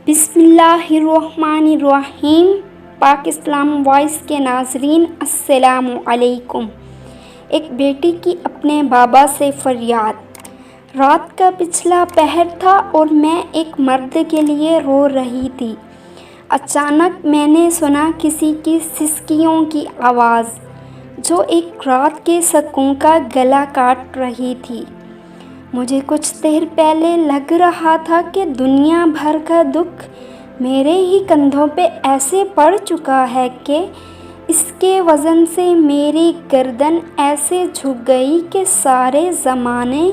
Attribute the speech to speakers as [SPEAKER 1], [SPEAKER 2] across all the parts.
[SPEAKER 1] بسم اللہ الرحمن الرحیم۔ پاک اسلام وائس کے ناظرین السلام علیکم۔ ایک بیٹی کی اپنے بابا سے فریاد۔ رات کا پچھلا پہر تھا اور میں ایک مرد کے لیے رو رہی تھی۔ اچانک میں نے سنا کسی کی سسکیوں کی آواز، جو ایک رات کے سکون کا گلا کاٹ رہی تھی۔ مجھے کچھ دیر پہلے لگ رہا تھا کہ دنیا بھر کا دکھ میرے ہی کندھوں پہ ایسے پڑ چکا ہے کہ اس کے وزن سے میری گردن ایسے جھک گئی کہ سارے زمانے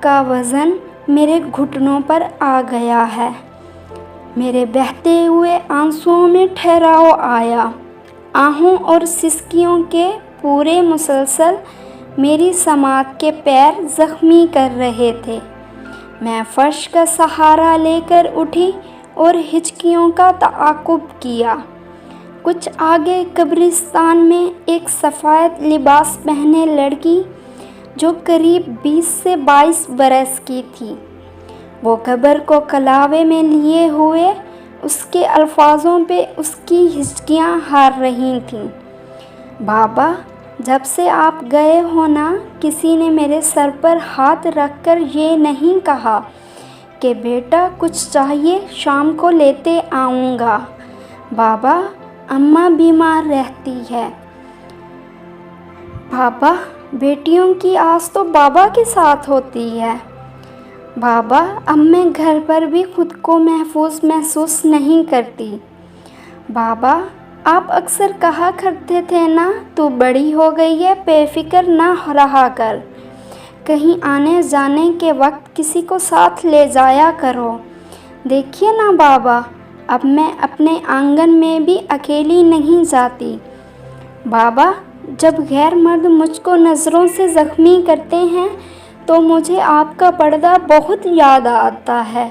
[SPEAKER 1] کا وزن میرے گھٹنوں پر آ گیا ہے۔ میرے بہتے ہوئے آنسوؤں میں ٹھہراؤ آیا۔ آہوں اور سسکیوں کے پورے مسلسل میری سماعت کے پیر زخمی کر رہے تھے۔ میں فرش کا سہارا لے کر اٹھی اور ہچکیوں کا تعاقب کیا۔ کچھ آگے قبرستان میں ایک سفید لباس پہنے لڑکی، جو قریب 20 سے 22 برس کی تھی، وہ قبر کو کلاوے میں لیے ہوئے اس کے الفاظوں پہ اس کی ہچکیاں ہار رہی تھیں۔ بابا، جب سے آپ گئے ہو نا، کسی نے میرے سر پر ہاتھ رکھ کر یہ نہیں کہا کہ بیٹا کچھ چاہیے شام کو لیتے آؤں گا۔ بابا، اماں بیمار رہتی ہے۔ بابا، بیٹیوں کی آس تو بابا کے ساتھ ہوتی ہے۔ بابا، اب میں گھر پر بھی خود کو محفوظ محسوس نہیں کرتی۔ بابا، آپ اکثر کہا کرتے تھے نا، تو بڑی ہو گئی ہے، بے فکر نہ رہا کر، کہیں آنے جانے کے وقت کسی کو ساتھ لے جایا کرو۔ دیکھیے نا بابا، اب میں اپنے آنگن میں بھی اکیلی نہیں جاتی۔ بابا، جب غیر مرد مجھ کو نظروں سے زخمی کرتے ہیں تو مجھے آپ کا پردہ بہت یاد آتا ہے۔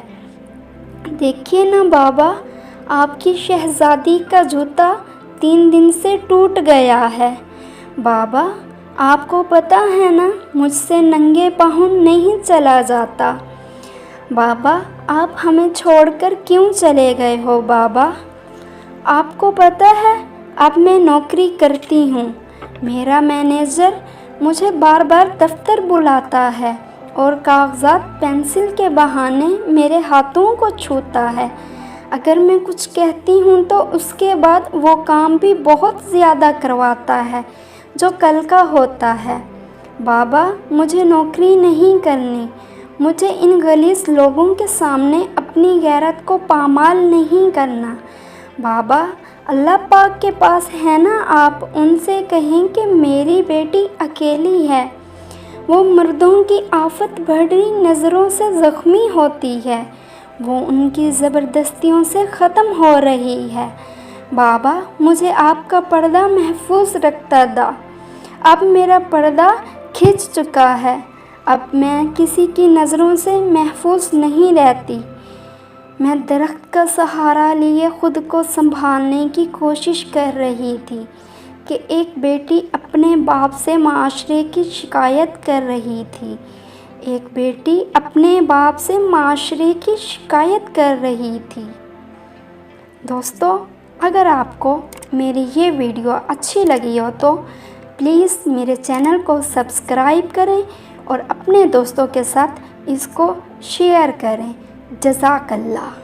[SPEAKER 1] دیکھیے نا بابا، آپ کی شہزادی کا جوتا 3 دن سے ٹوٹ گیا ہے۔ بابا، آپ کو پتہ ہے نا، مجھ سے ننگے پاؤں نہیں چلا جاتا۔ بابا، آپ ہمیں چھوڑ کر کیوں چلے گئے ہو؟ بابا، آپ کو پتہ ہے اب میں نوکری کرتی ہوں۔ میرا مینیجر مجھے بار بار دفتر بلاتا ہے اور کاغذات پنسل کے بہانے میرے ہاتھوں کو چھوتا ہے۔ اگر میں کچھ کہتی ہوں تو اس کے بعد وہ کام بھی بہت زیادہ کرواتا ہے جو کل کا ہوتا ہے۔ بابا، مجھے نوکری نہیں کرنی، مجھے ان غلیظ لوگوں کے سامنے اپنی غیرت کو پامال نہیں کرنا۔ بابا، اللہ پاک کے پاس ہے نا، آپ ان سے کہیں کہ میری بیٹی اکیلی ہے، وہ مردوں کی آفت بھری نظروں سے زخمی ہوتی ہے، وہ ان کی زبردستیوں سے ختم ہو رہی ہے۔ بابا، مجھے آپ کا پردہ محفوظ رکھتا دا۔ اب میرا پردہ کھنچ چکا ہے، اب میں کسی کی نظروں سے محفوظ نہیں رہتی۔ میں درخت کا سہارا لیے خود کو سنبھالنے کی کوشش کر رہی تھی کہ ایک بیٹی اپنے باپ سے معاشرے کی شکایت کر رہی تھی۔ ایک بیٹی اپنے باپ سے معاشرے کی شکایت کر رہی تھی۔ دوستو، اگر آپ کو میری یہ ویڈیو اچھی لگی ہو تو پلیز میرے چینل کو سبسکرائب کریں اور اپنے دوستوں کے ساتھ اس کو شیئر کریں۔ جزاک اللہ۔